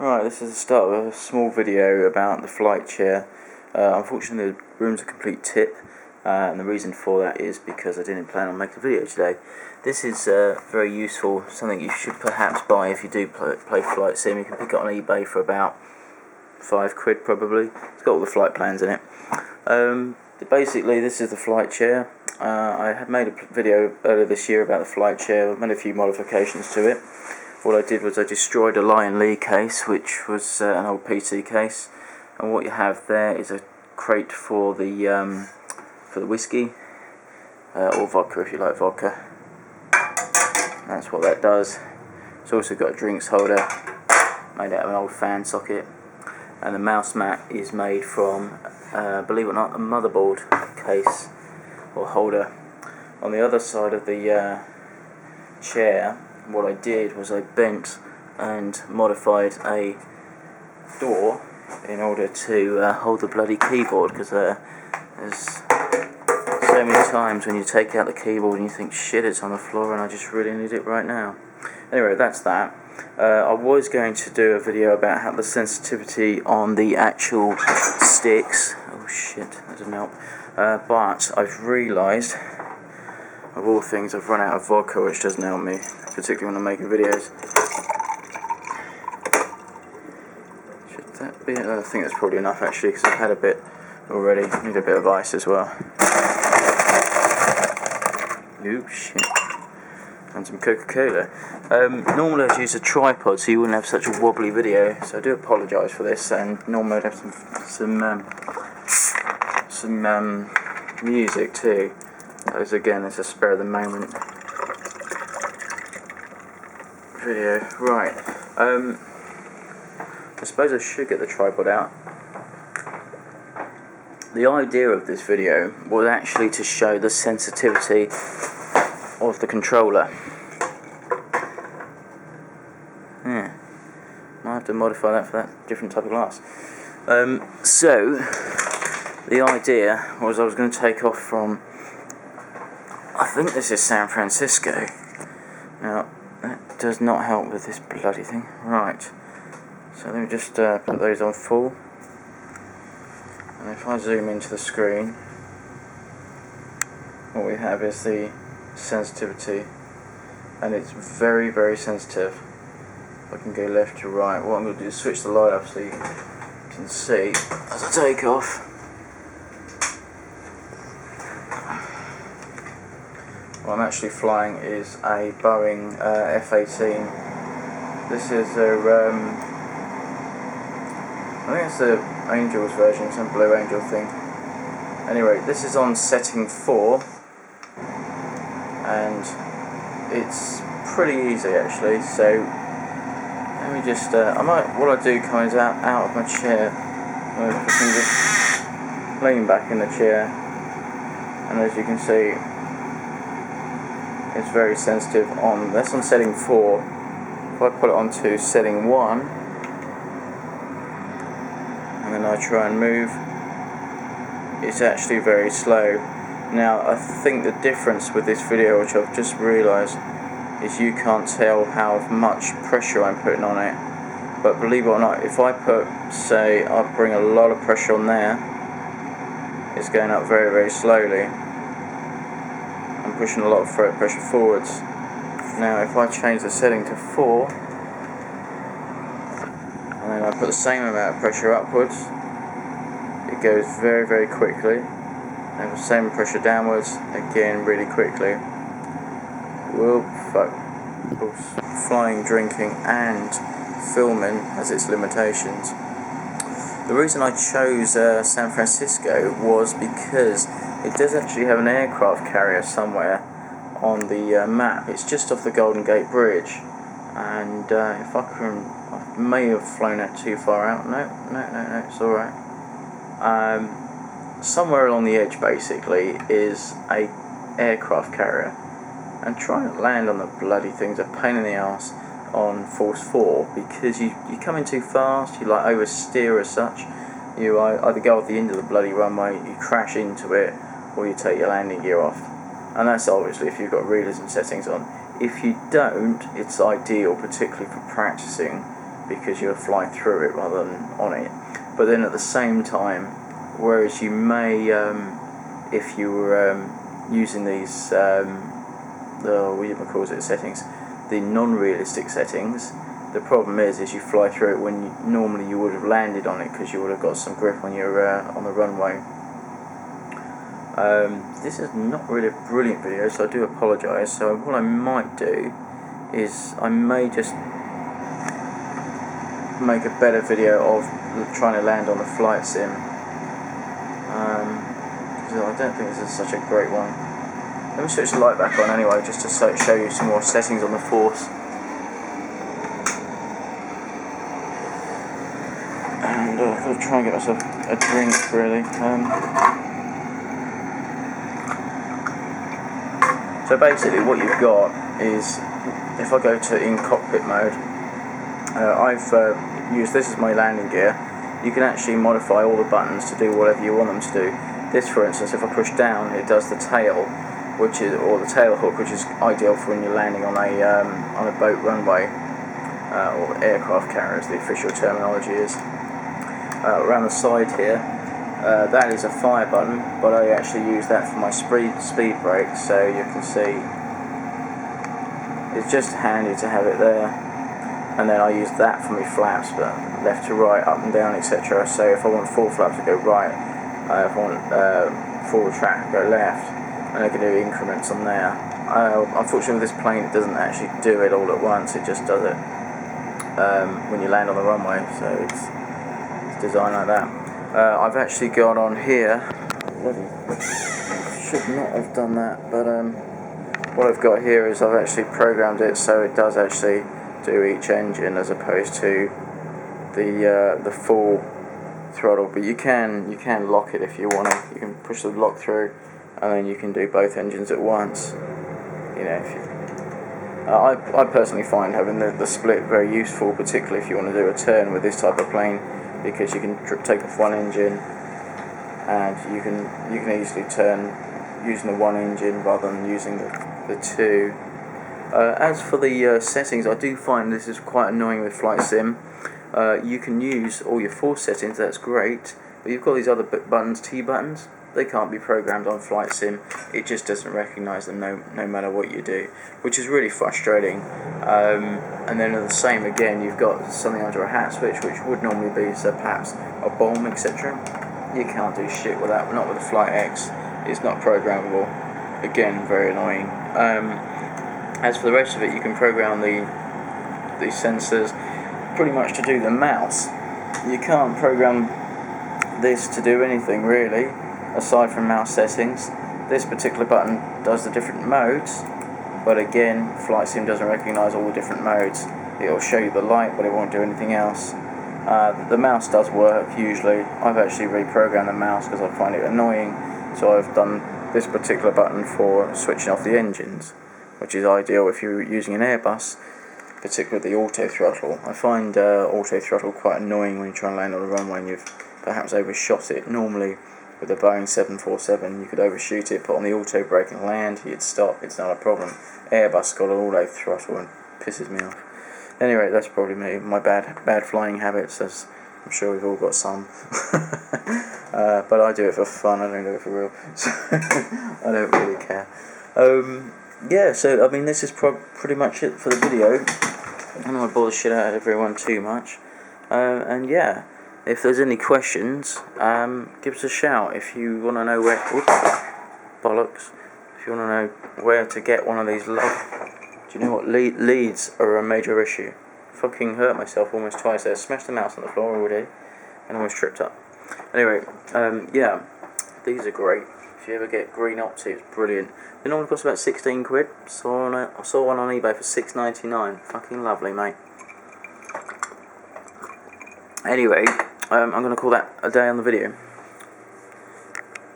Right, this is the start of a small video about the flight chair. Unfortunately the room's a complete tip, and the reason for that is because I didn't plan on making a video today. This is very useful, something you should perhaps buy if you do play flight sim. You can pick it on eBay for about £5 probably. It's got all the flight plans in it. Basically this is the flight chair. I had made a video earlier this year about the flight chair. I've made a few modifications to it. What I did was I destroyed a Lian Li case, which was an old PC case, and what you have there is a crate for the whiskey, or vodka if you like vodka. That's what that does. It's also got a drinks holder made out of an old fan socket, and the mouse mat is made from, believe it or not, a motherboard case or holder. On the other side of the chair, what I did was I bent and modified a door in order to hold the bloody keyboard, because there's so many times when you take out the keyboard and you think, shit, it's on the floor and I just really need it right now. Anyway, that's that. I was going to do a video about how the sensitivity on the actual sticks, oh shit, that doesn't help, but I've realised, of all things, I've run out of vodka, which doesn't help me, particularly when I'm making videos. Should that be it? I think that's probably enough actually, because I've had a bit already. I need a bit of ice as well. Ooh, shit. And some Coca-Cola. Normally I'd use a tripod so you wouldn't have such a wobbly video, so I do apologise for this, and normally I'd have some music too. As again, it's a spare of the moment video. Right, I suppose I should get the tripod out. The idea of this video was actually to show the sensitivity of the controller. Yeah, might have to modify that for that different type of glass. So, the idea was I was going to take off from, I think this is San Francisco. Now, that does not help with this bloody thing. Right, so let me just put those on full. And if I zoom into the screen, what we have is the sensitivity. And it's very, very sensitive. I can go left to right. What I'm going to do is switch the light up so you can see as I take off. What I'm actually flying is a Boeing F18. This is a, I think it's the Angel's version, some Blue Angel thing. Anyway, this is on setting 4, and it's pretty easy actually. So let me just, what I do comes out of my chair. I can just lean back in the chair, and as you can see, it's very sensitive on, that's on setting 4. If I put it onto setting 1, and then I try and move, it's actually very slow. Now, I think the difference with this video, which I've just realised, is you can't tell how much pressure I'm putting on it. But believe it or not, if I put, say, I bring a lot of pressure on there, it's going up very, very slowly. I'm pushing a lot of pressure forwards. Now if I change the setting to 4, and then I put the same amount of pressure upwards, it goes very, very quickly. And the same pressure downwards, again really quickly. Whoa, fuck. Of course, flying, drinking and filming has its limitations. The reason I chose San Francisco was because it does actually have an aircraft carrier somewhere on the map. It's just off the Golden Gate Bridge, and if I may have flown it too far out. No, it's alright. Somewhere along the edge basically is a aircraft carrier, and trying to land on the bloody thing's a pain in the ass on Force 4, because you come in too fast, you like oversteer as such. You either go off the end of the bloody runway, you crash into it, or you take your landing gear off. And that's obviously if you've got realism settings on. If you don't, it's ideal, particularly for practicing, because you're flying through it rather than on it. But then at the same time, whereas you may, if you were using these settings, the non-realistic settings, the problem is you fly through it when normally you would have landed on it, because you would have got some grip on your on the runway. This is not really a brilliant video, so I do apologise. So what I might do is I may just make a better video of trying to land on the flight sim. I don't think this is such a great one. Let me switch the light back on anyway, just to show you some more settings on the Force. And I'm going to try and get myself a drink, really. So basically what you've got is, if I go to in cockpit mode, I've used this as my landing gear. You can actually modify all the buttons to do whatever you want them to do. This, for instance, if I push down, it does the tail, or the tail hook, which is ideal for when you're landing on a boat runway, or aircraft carrier, as the official terminology is. Around the side here, that is a fire button, but I actually use that for my speed brake, so you can see it's just handy to have it there. And then I use that for my flaps, but left to right, up and down, etc. So if I want full flaps to go right, if I want full track to go left, and I can do increments on there. Unfortunately with this plane it doesn't actually do it all at once, it just does it when you land on the runway, so it's designed like that. I've actually got on here, should not have done that, but what I've got here is I've actually programmed it so it does actually do each engine as opposed to the full throttle. But you can lock it if you want to. You can push the lock through, and then you can do both engines at once. You know, I personally find having the split very useful, particularly if you want to do a turn with this type of plane, because you can take off one engine and you can easily turn using the one engine rather than using the two. As for the settings, I do find this is quite annoying with Flight Sim. You can use all your Force settings, that's great, but you've got these other buttons, T buttons, they can't be programmed on Flight Sim. It just doesn't recognise them no matter what you do, which is really frustrating. And then the same again, you've got something under a hat switch, which would normally be perhaps a bomb, etc. You can't do shit with that, not with the Flight X. It's not programmable. Again, very annoying. As for the rest of it, you can program the sensors pretty much to do the mouse. You can't program this to do anything really, aside from mouse settings. This particular button does the different modes, but again, Flight Sim doesn't recognise all the different modes. It'll show you the light, but it won't do anything else. The mouse does work usually. I've actually reprogrammed the mouse because I find it annoying, so I've done this particular button for switching off the engines, which is ideal if you're using an Airbus, particularly the auto throttle. I find auto throttle quite annoying when you try and land on a runway and you've perhaps overshot it. Normally with the Boeing 747 you could overshoot it, put on the auto brake and land, you'd stop, it's not a problem. Airbus got an auto throttle and pisses me off. Anyway, that's probably me, my bad flying habits, as I'm sure we've all got some. But I do it for fun, I don't do it for real, so I don't really care. Yeah, so I mean this is pretty much it for the video. I don't want to bore the shit out of everyone too much. And yeah, if there's any questions, give us a shout. If you want to know where... bollocks. If you want to know where to get one of these... Do you know what? Leads are a major issue. Fucking hurt myself almost twice there. Smashed the mouse on the floor already and almost tripped up. Anyway, yeah, these are great. If you ever get green optics, brilliant. They normally cost about 16 quid. I saw one on eBay for $6.99. Fucking lovely, mate. Anyway, I'm going to call that a day on the video.